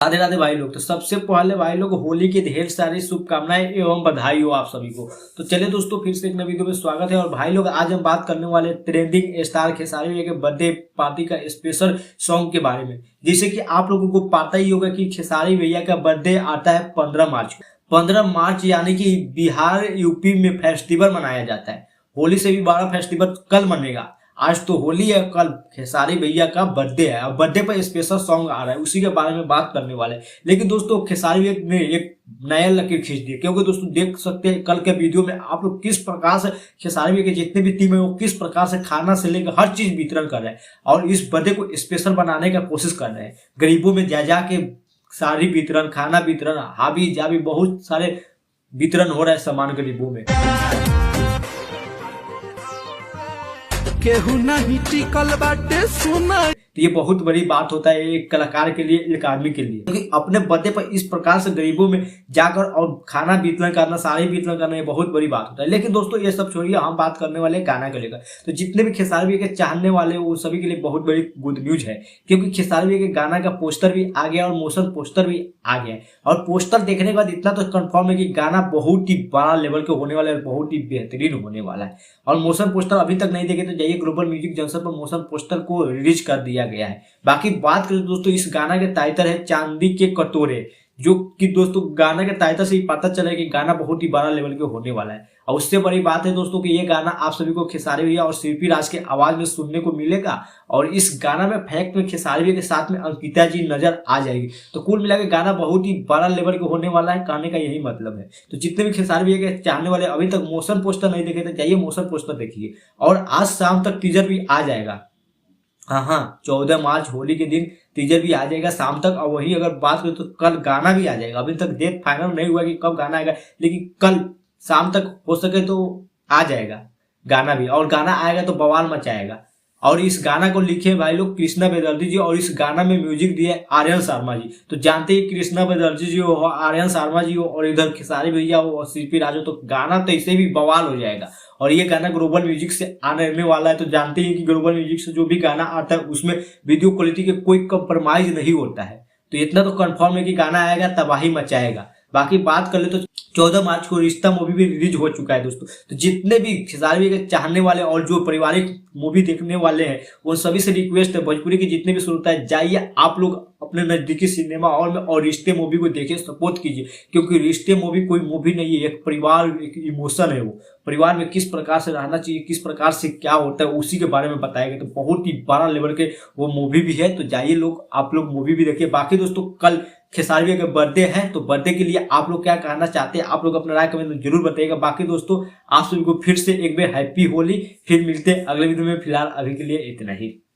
राधे राधे भाई लोग। तो सबसे पहले भाई लोग होली की ढेर सारी शुभकामनाएं एवं बधाई हो आप सभी को। तो चलिए दोस्तों, फिर से एक नई वीडियो में स्वागत है। और भाई लोग, आज हम बात करने वाले ट्रेंडिंग स्टार खेसारी भैया के बर्थडे पार्टी का स्पेशल सॉन्ग के बारे में। जैसे कि आप लोगों को पता ही होगा कि खेसारी भैया का बर्थडे आता है 15 मार्च को। 15 मार्च यानी कि बिहार यूपी में फेस्टिवल मनाया जाता है। होली से भी बड़ा फेस्टिवल कल मनेगा। आज तो होली है, कल खेसारी भैया का बर्थडे है और बर्थडे पर स्पेशल सॉन्ग आ रहा है, उसी के बारे में बात करने वाले हैं। लेकिन दोस्तों, खेसारी भैया ने एक नया लकीर खींच दी, क्योंकि दोस्तों देख सकते हैं कल के वीडियो में आप लोग किस प्रकार से खेसारी भैया के जितने भी टीम है वो किस प्रकार से खाना से लेकर हर चीज वितरण कर रहे हैं और इस बर्थडे को स्पेशल बनाने का कोशिश कर रहे हैं। गरीबों में जा के सारी वितरण, खाना वितरण, हावी जावी बहुत सारे वितरण हो रहा है सामान गरीबों में। केहू नहीं टिकल बाटे सुना। तो ये बहुत बड़ी बात होता है एक कलाकार के लिए, एक आदमी के लिए, क्योंकि अपने बर्थडे पर इस प्रकार से गरीबों में जाकर और खाना वितरण करना, साड़ी वितरण करना, ये बहुत बड़ी बात होता है। लेकिन दोस्तों ये सब छोड़िए, हम बात करने वाले गाना को लेकर। तो जितने भी खेसारी भैया के चाहने वाले वो सभी के लिए बहुत बड़ी गुड न्यूज है, क्योंकि खेसारी भैया के गाना का पोस्टर भी आ गया और मोशन पोस्टर भी आ गया। और पोस्टर देखने के बाद इतना तो कंफर्म है कि गाना बहुत ही बड़ा लेवल के होने वाला है, बहुत ही बेहतरीन होने वाला है। और मोशन पोस्टर अभी तक नहीं देखे तो जाइए ग्लोबल म्यूजिक जंक्शन पर मोशन पोस्टर को रिलीज कर दिया गया है। बाकी बात करें दोस्तों, इस गाना के टाइटल है चांदी के कटोरे, जो कि दोस्तों गाना के टाइटल से ही पता चला कि गाना बहुत ही बड़ा लेवल के होने वाला है। और उससे बड़ी बात है दोस्तों कि ये गाना आप सभी को खेसारी भैया और शिल्पी राज के आवाज में सुनने को मिलेगा। और इस गाना में फैक्ट में खेसारी भैया के साथ में अंकिता जी नजर आ जाएगी। तो कुल मिलाकर गाना बहुत ही बड़ा लेवल के होने वाला है, कहने का यही मतलब है। तो जितने भी खेसारी भैया के चाहने वाले अभी तक मोशन पोस्टर नहीं देखे तो जाइए मोशन पोस्टर देखिए। और आज शाम तक टीजर भी आ जाएगा। हाँ, 14 मार्च होली के दिन टीजर भी आ जाएगा शाम तक। और वही अगर बात करें तो कल गाना भी आ जाएगा। अभी तक डेट फाइनल नहीं हुआ कि कब गाना आएगा, लेकिन कल शाम तक हो सके तो आ जाएगा गाना भी। और गाना आएगा तो बवाल मचाएगा। और इस गाना को लिखे भाई लोग कृष्णा बेदर्जी जी, और इस गाना में म्यूजिक दिए आर्यन शर्मा जी। तो जानते ही कृष्णा बेदर्जी जी हो, आर्यन शर्मा जी हो और इधर खेसारी भैया हो और शिल्पी राज हो, तो गाना तो इसे भी बवाल हो जाएगा। और ये गाना ग्लोबल म्यूजिक से आने वाला है। तो जानते ही कि ग्लोबल म्यूजिक से जो भी गाना आता है उसमें वीडियो क्वालिटी के कोई कंप्रोमाइज नहीं होता है। तो इतना तो कंफर्म है कि गाना आएगा, तबाही मचाएगा। बाकी बात कर ले तो 14 मार्च को रिश्ता मूवी भी रिलीज हो चुका है दोस्तों। तो जितने भी खेसारी भैया के चाहने वाले और जो पारिवारिक मूवी देखने वाले हैं उन सभी से रिक्वेस्ट है, भोजपुरी की जितने भी श्रोता है, जाइए आप लोग अपने नजदीकी सिनेमा हॉल में और रिश्ते मूवी को देखिए, सपोर्ट कीजिए। क्योंकि रिश्ते मूवी कोई मूवी नहीं है, एक परिवार, एक इमोशन है। वो परिवार में किस प्रकार से रहना चाहिए, किस प्रकार से क्या होता है, उसी के बारे में बताएगा। तो बहुत ही बड़ा लेवल के वो मूवी भी है। तो जाइए लोग, आप लोग मूवी भी देखिए। बाकी दोस्तों, कल खेसारी भैया का बर्थडे है, तो बर्थडे के लिए आप लोग क्या कहना चाहते हैं, आप लोग अपना राय कमेंट में जरूर बताइएगा। बाकी दोस्तों, आप सभी को फिर से एक बार हैप्पी होली। फिर मिलते हैं अगले वीडियो में। फिलहाल अभी के लिए इतना ही।